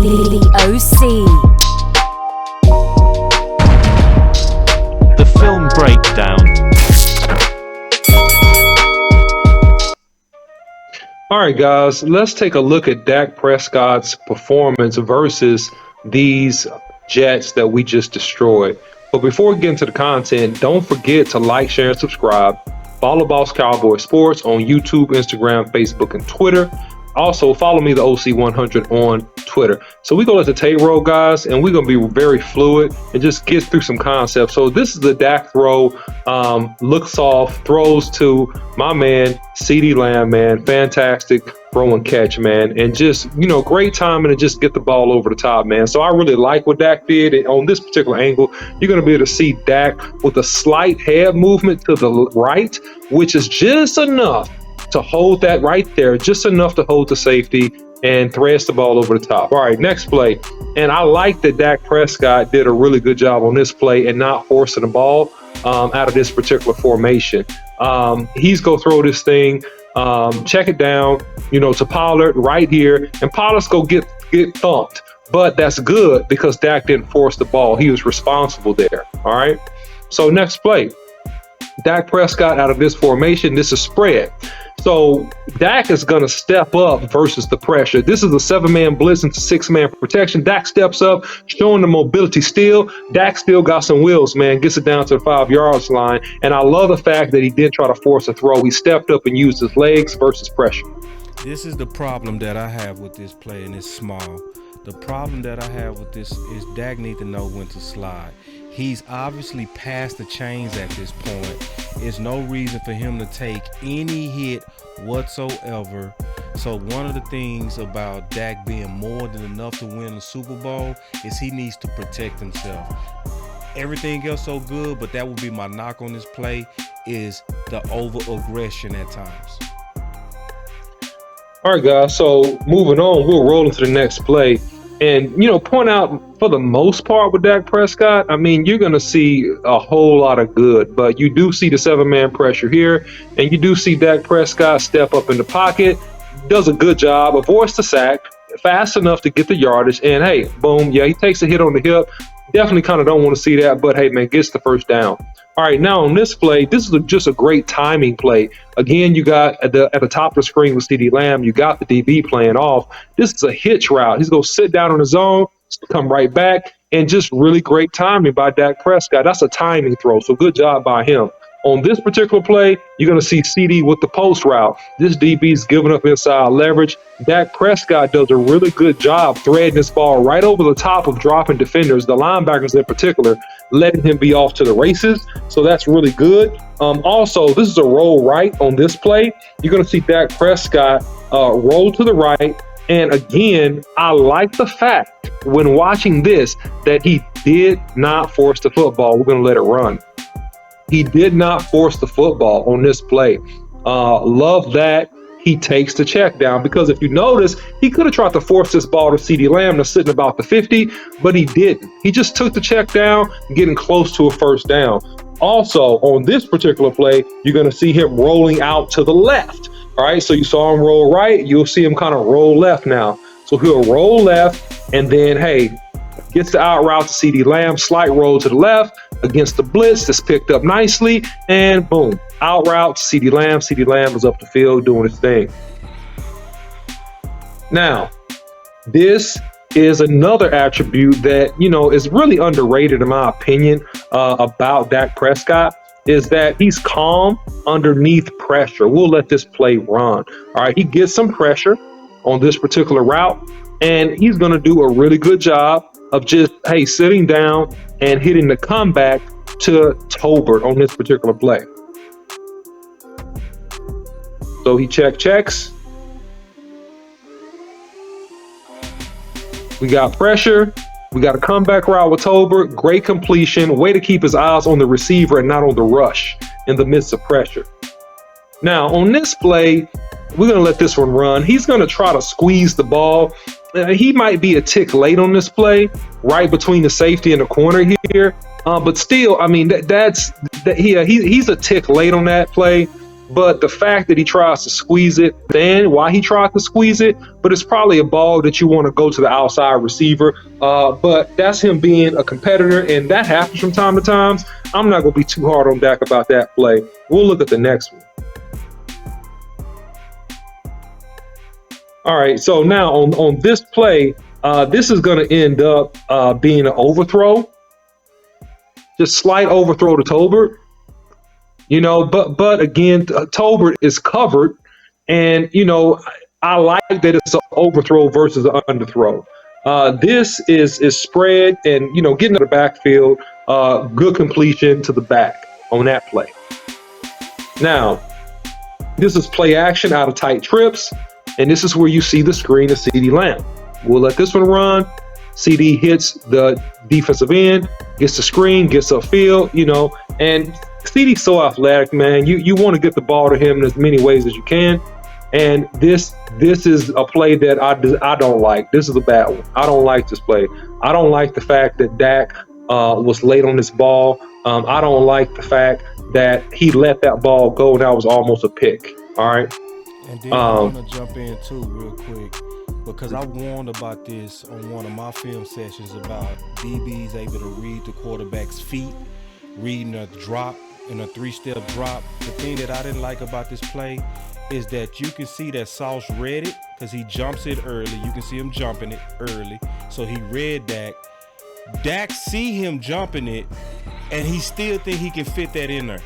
The OC. The film breakdown. All right, guys, let's take a look at Dak Prescott's performance versus these Jets that we just destroyed. But before we get into the content, don't forget to like, share, and subscribe. Follow Boss Cowboy Sports on YouTube, Instagram, Facebook, and Twitter. Also, follow me, the OC100, on Twitter. So we're going to let the tape roll, guys, and we're going to be very fluid and just get through some concepts. So this is the Dak throw, looks off, throws to my man, CeeDee Lamb, man. Fantastic throw and catch, man. And just, great timing to just get the ball over the top, man. So I really like what Dak did. And on this particular angle, you're going to be able to see Dak with a slight head movement to the right, which is just enough to hold that right there, just enough to hold the safety and threads the ball over the top. All right, next play. And I like that Dak Prescott did a really good job on this play and not forcing the ball out of this particular formation. He's going to throw this thing, check it down, to Pollard right here, and Pollard's going to get thumped. But that's good because Dak didn't force the ball. He was responsible there. All right. So next play. Dak Prescott out of this formation. This is spread. So Dak is going to step up versus the pressure. This is a 7-man blitz into 6-man protection. Dak steps up, showing the mobility still. Dak still got some wheels, man. Gets it down to the 5-yard line. And I love the fact that he didn't try to force a throw. He stepped up and used his legs versus pressure. This is the problem that I have with this play, and it's small. The problem that I have with this is Dak need to know when to slide. He's obviously past the chains at this point. There's no reason for him to take any hit whatsoever. So one of the things about Dak being more than enough to win the Super Bowl is he needs to protect himself. Everything else so good, but that would be my knock on this play, is the over-aggression at times. All right, guys, so moving on, we'll roll into the next play. And, point out, for the most part with Dak Prescott, you're going to see a whole lot of good. But you do see the 7-man pressure here, and you do see Dak Prescott step up in the pocket, does a good job, avoids the sack, fast enough to get the yardage, and, hey, boom, yeah, he takes a hit on the hip. Definitely kind of don't want to see that, but, hey, man, gets the first down. All right, now on this play, this is just a great timing play. Again, you got at the top of the screen with CeeDee Lamb, you got the DB playing off. This is a hitch route. He's going to sit down on his own, come right back, and just really great timing by Dak Prescott. That's a timing throw, so good job by him. On this particular play, you're going to see CeeDee with the post route. This DB's giving up inside leverage. Dak Prescott does a really good job threading this ball right over the top of dropping defenders, the linebackers in particular, letting him be off to the races. So that's really good. Also, this is a roll right on this play. You're going to see Dak Prescott roll to the right. And again, I like the fact when watching this that he did not force the football. We're going to let it run. He did not force the football on this play. Love that he takes the check down, because if you notice, he could have tried to force this ball to CeeDee Lamb to sitting about the 50, but he didn't. He just took the check down, getting close to a first down. Also, on this particular play, you're going to see him rolling out to the left. All right, so you saw him roll right. You'll see him kind of roll left now. So he'll roll left, and then, hey, gets the out route to CeeDee Lamb, slight roll to the left against the blitz. That's picked up nicely, and boom, out route to CeeDee Lamb. CeeDee Lamb is up the field doing his thing. Now, this is another attribute that, is really underrated in my opinion about Dak Prescott, is that he's calm underneath pressure. We'll let this play run. All right, he gets some pressure on this particular route, and he's going to do a really good job of just, hey, sitting down and hitting the comeback to Tolbert on this particular play. So he checks. We got pressure. We got a comeback route with Tolbert. Great completion. Way to keep his eyes on the receiver and not on the rush in the midst of pressure. Now, on this play, we're going to let this one run. He's going to try to squeeze the ball. He might be a tick late on this play, right between the safety and the corner here. But still, he's a tick late on that play. But the fact that he tries to squeeze it, then why he tried to squeeze it, but it's probably a ball that you want to go to the outside receiver. But that's him being a competitor, and that happens from time to time. I'm not going to be too hard on Dak about that play. We'll look at the next one. All right, so now on this play, this is going to end up being an overthrow. Just slight overthrow to Tolbert. You know, but again, Tolbert is covered, and you know, I like that it's an overthrow versus an underthrow. This is spread and, you know, getting to the backfield, good completion to the back on that play. Now, this is play action out of tight trips, and this is where you see the screen of CeeDee Lamb. We'll let this one run. CD hits the defensive end, gets the screen, gets upfield, you know, and CD's so athletic, man. You want to get the ball to him in as many ways as you can. And this is a play that I don't like. This is a bad one. I don't like this play. I don't like the fact that Dak was late on this ball. I don't like the fact that he let that ball go and that was almost a pick. All right. And then I want to jump in too real quick, because I warned about this on one of my film sessions about DBs able to read the quarterback's feet, reading a drop in a 3-step drop. The thing that I didn't like about this play is that you can see that Sauce read it because he jumps it early. You can see him jumping it early. So he read Dak. Dak see him jumping it, and he still think he can fit that in there.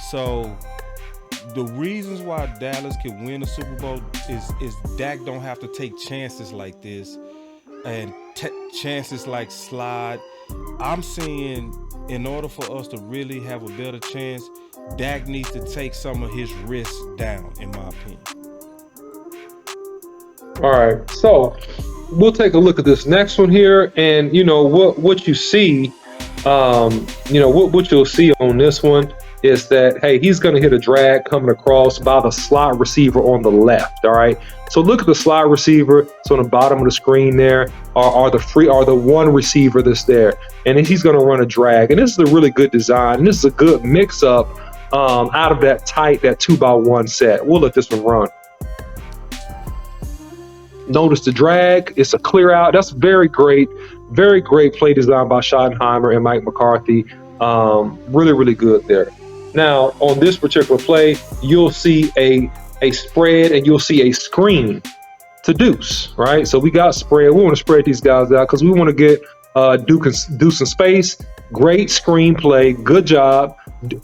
So the reasons why Dallas can win the Super Bowl is Dak don't have to take chances like this and chances like slide. I'm saying in order for us to really have a better chance, Dak needs to take some of his risks down, in my opinion. All right, so we'll take a look at this next one here, and you know what you see, you know what you'll see on this one is that, hey, he's going to hit a drag coming across by the slot receiver on the left. All right, so look at the slot receiver. It's on the bottom of the screen there, are the one receiver that's there, and then he's going to run a drag. And this is a really good design, and this is a good mix up out of that 2x1 set. We'll let this one run. Notice the drag. It's a clear out. That's very great play design by Schottenheimer and Mike McCarthy. Really good there. Now, on this particular play, you'll see a spread and you'll see a screen to Deuce, right? So we got spread. We want to spread these guys out because we want to get Deuce in space. Great screen play. Good job.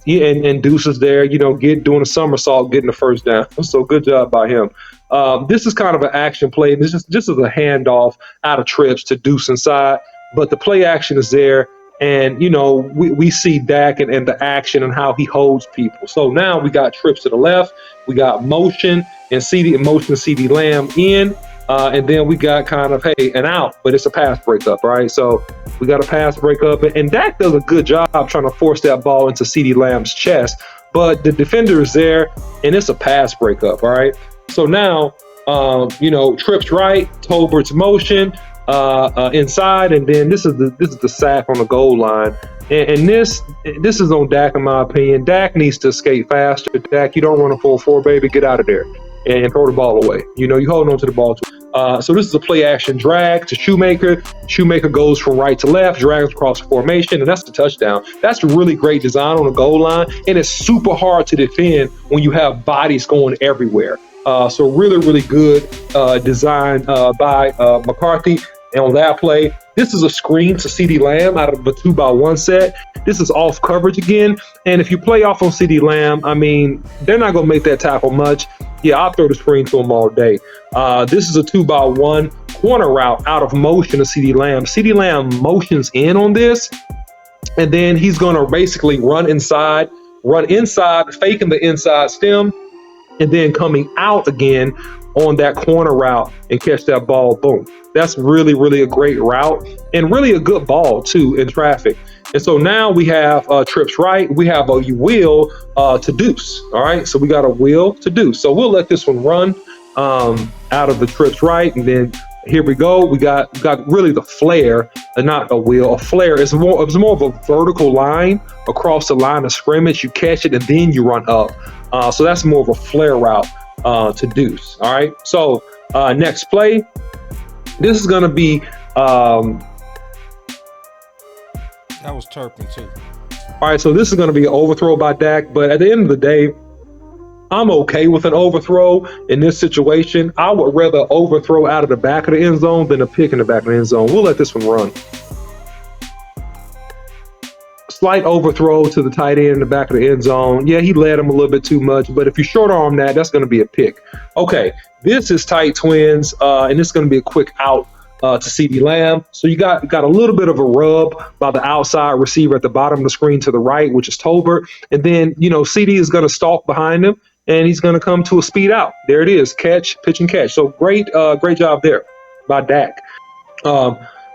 And Deuce is there, you know, doing a somersault, getting the first down. So good job by him. This is kind of an action play. This is a handoff out of trips to Deuce inside, but the play action is there. And, you know, we see Dak and the action and how he holds people. So now we got trips to the left. We got motion and CeeDee Lamb in. And then we got kind of, hey, an out, but it's a pass breakup, right? So we got a pass breakup. And Dak does a good job trying to force that ball into CeeDee Lamb's chest. But the defender is there, and it's a pass breakup, all right? So now, you know, trips right, Tolbert's motion. Inside, and then this is the sack on the goal line, and this is on Dak in my opinion. Dak needs to escape faster. Dak, you don't run a 4-4, baby. Get out of there and throw the ball away. You know, you hold on to the ball. So this is a play action drag to Shoemaker. Shoemaker goes from right to left, drags across the formation, and that's the touchdown. That's a really great design on the goal line, and it's super hard to defend when you have bodies going everywhere. So really good design by McCarthy. And on that play, this is a screen to CeeDee Lamb out of a 2x1 set. This is off coverage again. And if you play off on CeeDee Lamb, I mean, they're not going to make that tackle much. Yeah, I'll throw the screen to him all day. This is a 2x1 corner route out of motion to CeeDee Lamb. CeeDee Lamb motions in on this, and then he's going to basically run inside, faking the inside stem, and then coming out again on that corner route and catch that ball. Boom. That's really a great route and really a good ball too in traffic. And so now we have trips right. We have a wheel to Deuce. All right. So we got a wheel to Deuce. So we'll let this one run out of the trips right. And then Here we go. We got really the flare, not a wheel. A flare is more of a vertical line across the line of scrimmage. You catch it and then you run up. So that's more of a flare route to deuce. All right. So next play. This is going to be. That was Turpin too. All right. So this is going to be an overthrow by Dak. But at the end of the day, I'm okay with an overthrow in this situation. I would rather overthrow out of the back of the end zone than a pick in the back of the end zone. We'll let this one run. Slight overthrow to the tight end in the back of the end zone. Yeah, he led him a little bit too much, but if you short arm that, that's going to be a pick. Okay, this is tight twins, and it's going to be a quick out to CeeDee Lamb. So you got a little bit of a rub by the outside receiver at the bottom of the screen to the right, which is Tolbert. And then, CeeDee is going to stalk behind him, and he's going to come to a speed out. There it is, catch, pitch, and catch. So great job there by Dak.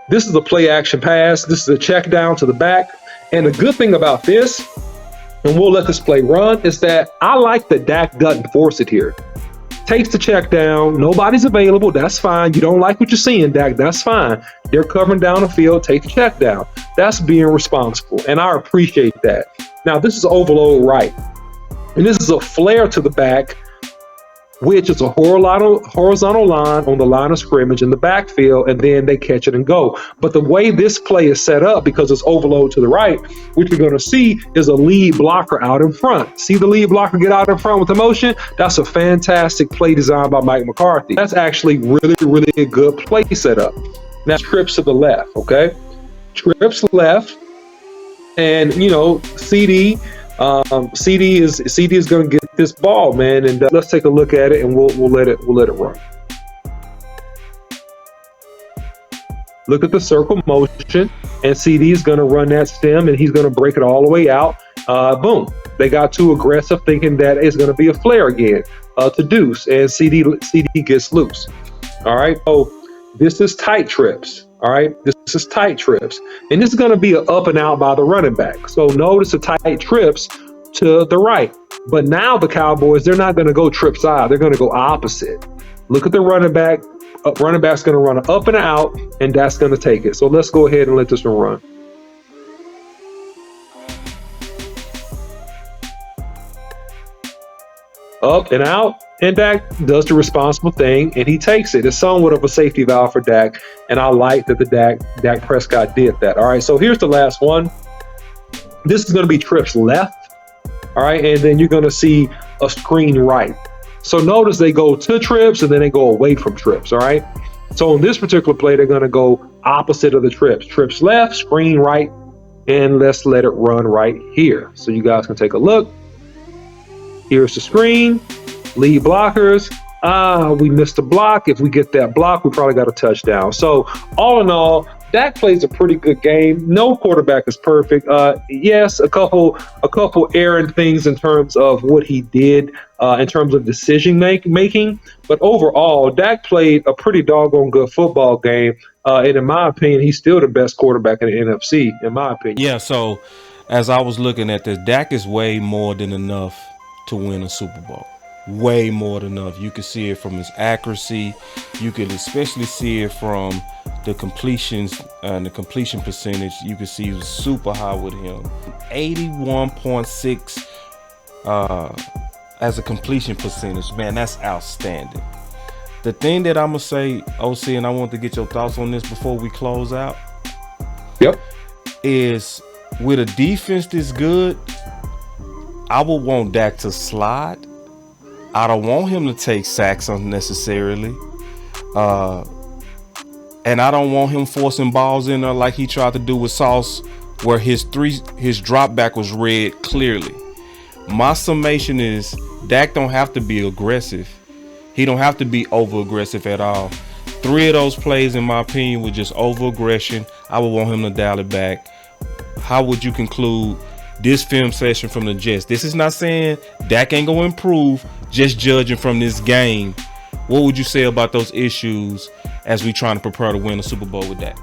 This is a play action pass. This is a check down to the back. And the good thing about this, and we'll let this play run, is that I like that Dak doesn't force it here. Takes the check down. Nobody's available. That's fine. You don't like what you're seeing, Dak. That's fine. They're covering down the field. Take the check down. That's being responsible. And I appreciate that. Now, this is overload right. And this is a flare to the back, which is a horizontal line on the line of scrimmage in the backfield, and then they catch it and go. But the way this play is set up, because it's overload to the right, what you're going to see is a lead blocker out in front. See the lead blocker get out in front with the motion? That's a fantastic play designed by Mike McCarthy. That's actually really, really a good play setup. Now, trips to the left, okay? Trips left, and, CeeDee is going to get this ball, man, and let's take a look at it, and we'll let it run. Look at the circle motion, and CeeDee is going to run that stem, and he's going to break it all the way out. Boom! They got too aggressive, thinking that it's going to be a flare again to deuce, and CeeDee gets loose. All right, so this is tight trips. All right, this is tight trips, and this is going to be an up and out by the running back. So notice the tight trips to the right. But now the Cowboys, they're not going to go trip side. They're going to go opposite. Look at the running back. Running back's going to run an up and out, and that's going to take it. So let's go ahead and let this one run. Up and out, and Dak does the responsible thing, and he takes it. It's somewhat of a safety valve for Dak, and I like that the Dak Prescott did that. All right, so here's the last one. This is going to be trips left, all right, and then you're going to see a screen right. So notice they go to trips, and then they go away from trips, all right? So in this particular play, they're going to go opposite of the trips. Trips left, screen right, and let's let it run right here. So you guys can take a look. Here's the screen, lead blockers. We missed a block. If we get that block, we probably got a touchdown. So all in all, Dak plays a pretty good game. No quarterback is perfect. Yes, a couple errant things in terms of what he did in terms of decision making. But overall, Dak played a pretty doggone good football game. And in my opinion, he's still the best quarterback in the NFC, in my opinion. Yeah, so as I was looking at this, Dak is way more than enough to win a Super Bowl. Way more than enough. You can see it from his accuracy. You can especially see it from the completions and the completion percentage. You can see he was super high with him. 81.6 as a completion percentage. Man, that's outstanding. The thing that I'm gonna say, OC, and I want to get your thoughts on this before we close out. Yep. Is with a defense this good, I would want Dak to slide. I don't want him to take sacks unnecessarily. And I don't want him forcing balls in there like he tried to do with Sauce, where his drop back was red clearly. My summation is Dak don't have to be aggressive. He don't have to be over aggressive at all. 3 of those plays, in my opinion, were just over aggression. I would want him to dial it back. How would you conclude this film session from the Jets? This is not saying Dak ain't gonna improve, just judging from this game. What would you say about those issues as we trying to prepare to win a Super Bowl with Dak?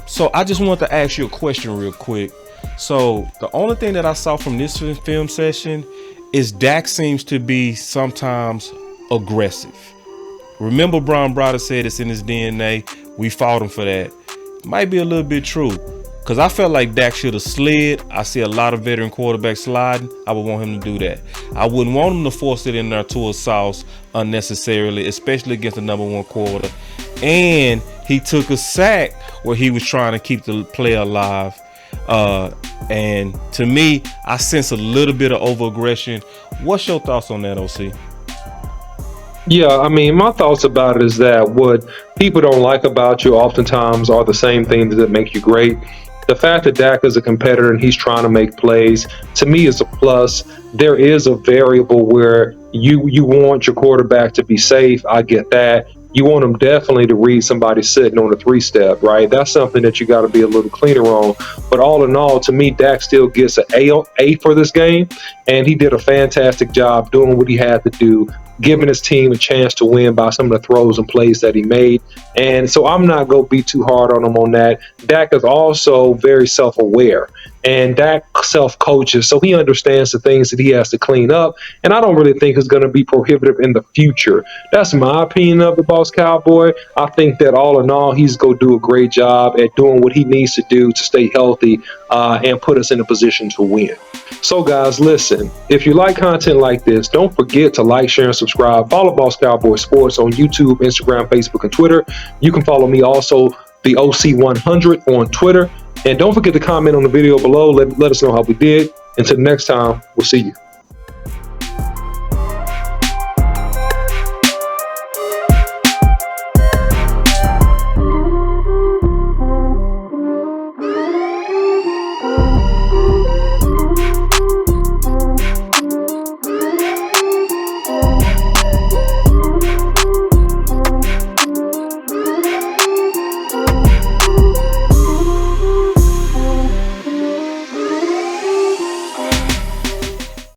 So I just want to ask you a question real quick. So the only thing that I saw from this film session is Dak seems to be sometimes aggressive. Remember, Brian Browder said it's in his DNA. We fought him for that. Might be a little bit true. Because I felt like Dak should have slid. I see a lot of veteran quarterbacks sliding. I would want him to do that. I wouldn't want him to force it in there to a sauce unnecessarily, especially against the number one quarter. And he took a sack where he was trying to keep the play alive. And to me, I sense a little bit of over-aggression. What's your thoughts on that, OC? Yeah, I mean, my thoughts about it is that what people don't like about you oftentimes are the same things that make you great. The fact that Dak is a competitor and he's trying to make plays, to me, is a plus. There is a variable where you want your quarterback to be safe. I get that. You want him definitely to read somebody sitting on a 3-step, right? That's something that you got to be a little cleaner on. But all in all, to me, Dak still gets an A for this game, and he did a fantastic job doing what he had to do, giving his team a chance to win by some of the throws and plays that he made. And so I'm not going to be too hard on him on that. Dak is also very self-aware, and Dak self-coaches, so he understands the things that he has to clean up. And I don't really think it's going to be prohibitive in the future. That's my opinion of the Boss Cowboy. I think that all in all, he's going to do a great job at doing what he needs to do to stay healthy and put us in a position to win. So guys, listen, if you like content like this, don't forget to like, share, and subscribe. Follow Boss Cowboy Sports on YouTube, Instagram, Facebook, and Twitter. You can follow me also, the OC100 on Twitter. And don't forget to comment on the video below. Let us know how we did. Until next time, we'll see you.